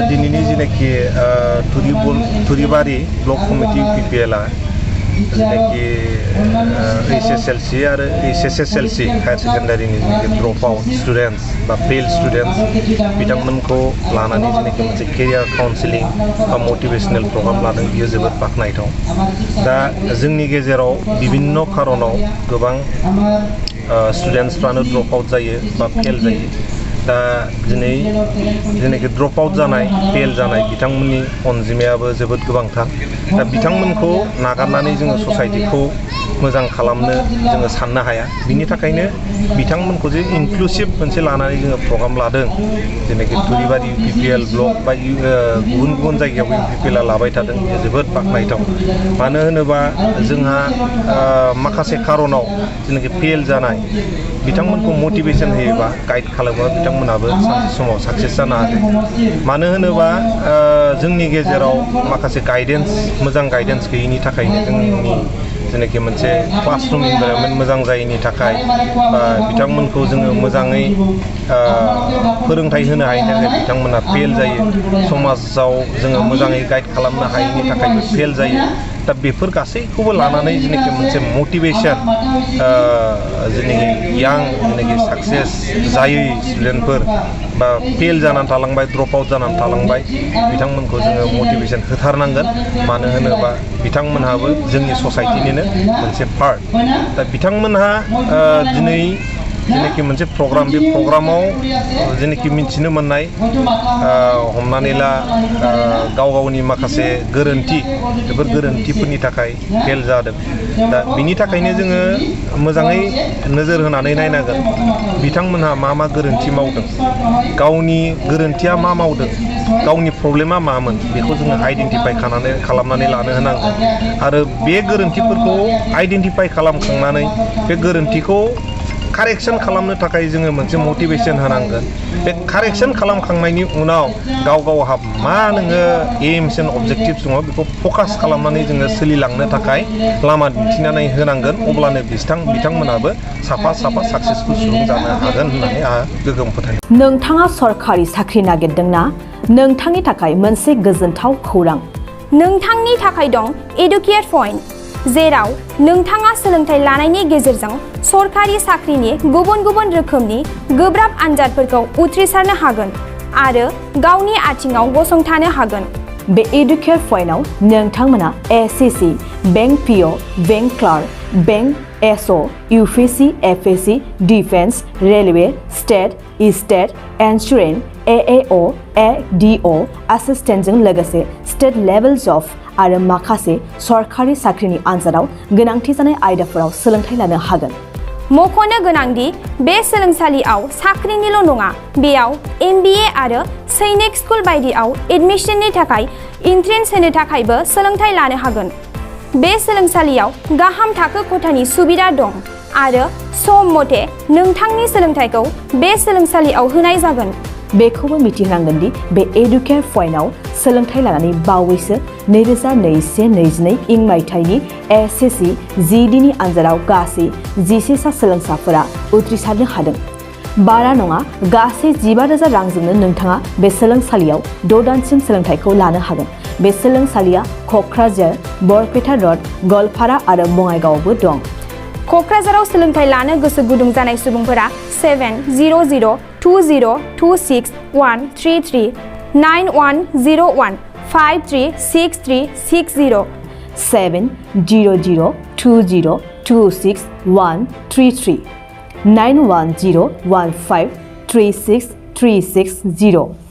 दिनैनि जिनाखि थुरिबारि ब्लक कमिटि UPPL जिनाखि Hslc आरो Hslc हायर सेकेन्डारिनि ड्रप आउट स्टुडेन्टस बा फेल स्टुडेन्टस बिथांमोनखौ लानानै जिनाखि मोनसे केरियार काउन्सिलिं बा मटिभेशनेल प्रग्राम लादों बियो जोबोद बाख्नायथाव। दा जोंनि गेजेराव बिभिन्न खारनाव गोबां स्टुडेन्टसफ्रानो ड्रप आउट जायो बा फेल जायो। दा दिनै जेनाखि ड्रप आउट जानाय फेल जानाय बिथांमोननि अनजिमायाबो जोबोद गोबांथार। दा बिथांमोनखौ नागारनानै जोङो ससाइटिखौ मोजां खालामनो जोङो साननो हाया। बिनि थाखायनो बिथांमोनखौ जे इनक्लुसिभ मोनसे लानानै जोङो प्रग्राम लादों जेनाखि थुरिबारि UPPL ब्लक बा गुबुन गुबुन जायगायाव UPPL लाबाय थादों बेयो जोबोद बाख्नायथाव। मानो होनोबा जोंहा माखासे खारनाव जेनाखि फेल जानाय बिथांमोनखौ मटिभेशन होयोबा गाइड खालामोबा बिथांमोनाबो सानसे समाव साक्सेस जानो हागोन। मानो होनोबा जोंनि गेजेराव माखासे मोजां गाइडेन्स गैयिनि थाखायनो जोंनि जेनाखि मोनसे क्लासरुम इनभाइरनमेन्ट मोजां जायैनि थाखाय बा बिथांमोनखौ जोङो मोजाङै फोरोंथाइ होनो हायैनि थाखाय बिथांमोना फेल जायो। समाजाव जोङो मोजाङै गाइड खालामनो हायैनि थाखायबो फेल जायो। दा बेफोर गासैखौबो लानानै जेनाखि मोनसे मटिभेशन जेनाखि जेनाखि साक्सेस जायै स्टुडेन्टफोर बा फेल जानानै थालांबाय ड्रप आउट जानानै थालांबाय बिथांमोनखौ जोङो मटिभेशन होथारनांगोन। मानो होनोबा बिथांमोनहाबो जोंनि ससाइटिनिनो मोनसे पार्ट। दा बिथांमोनहा दिनै जेनाखि मोनसे प्रग्राम बे प्रग्रामाव जेनाखि मिथिनो मोननाय हमनानै ला गावनि माखासे गोरोन्थि बेफोर गोरोन्थिफोरनि थाखाय फेल जादों। दा बिनि थाखायनो जोङो मोजाङै नोजोर होनानै नायनांगोन बिथांमोनहा मा गोरोन्थि मावदों, गावनि गोरोन्थिया मा मावदों, गावनि प्रब्लेमा मामोन बेखौ जोङो आइडेन्टिफाइ खालामनानै लानो होनांगोन। आरो बे गोरोन्थिफोरखौ आइडेन्टिफाइ खालामखांनानै बे गोरोन्थिखौ कारेक्शन खालामनो थाखाय जोङो मोनसे मटिभेशन होनांगोन। बे कारेक्शन खालामखांनायनि उनाव गावहा मा नोङो एम्स एन्ड अबजेक्टिभ्स दङ बेखौ फकास खालामनानै जोङो सोलिलांनो थाखाय लामा दिन्थिनानै होनांगोन। अब्लानो बिथांमोनाबो साफा साक्सेसफुल सुबुं जानो हागोन होननानै आंहा गोगोम फोथायनाय। नोंथाङा सरखारि साख्रि नागिरदोंना? नोंथांनि थाखाय मोनसे गोजोनथाव खौरां। नोंथांनि थाखाय दं एडुकेट पइन्ट, जेराव नोंथाङा सोलोंथाइ लानायनि गेजेरजों सरखारि साख्रिनि गुबुन गुबुन रोखोमनि गोब्राब आनजादफोरखौ उथ्रिसारनो हागोन आरो गावनि आथिङाव गसंथानो हागोन। बे एडुकेट पइन्टआव नोंथांमोना SCC, bank PO, bank clerk, bank SO, UPC, FSC, defence, railway, state insurance, AAO, ADO एसिस्टेन्टजों लोगोसे स्टेट लेभेल जब आरो माखासे सरखारि साख्रिनि आनजादाव गोनांथि जानाय आयदाफोराव सोलोंथाइ लानो हागोन। मख'नो गोनांदि बे सोलोंसालियाव साख्रिनिल' नङा, बेयाव MBA आरो सैनिक स्कुल बायदियाव एडमिशननि थाखाय एन्ट्रेन्स होनो थाखायबो सोलोंथाइ लानो हागोन। बे सोलोंसालियाव गाहाम थाखो खथानि सुबिदा दं आरो सम मथे नोंथांनि सोलोंथाइखौ बे सोलोंसालियाव होनाय जागोन। बेखौबो मिथिनांगोन दि बे एडुकेट पइन्टआव सोलोंथाइ लानानै बावैसो 2021-22 मायथाइनि SCC GDनि आनजादाव गासै 11 सा सोलोंसाफोरा उथ्रिसारनो हादों। बारा नङा, गासै 15,000 रांजोंनो नोंथाङा बे सोलोंसालियाव 6 दानसिम सोलोंथाइखौ लानो हागोन। बे सोलोंसालिया क'क्राझार, बरपेटा र'ड, गवालपारा आरो बङाइगावआवबो दं। क'क्राझाराव सोलोंथाइ लानो गोसो गुदुं जानाय सुबुंफोरा 70020261133 9101 536360 70020261133 9101536360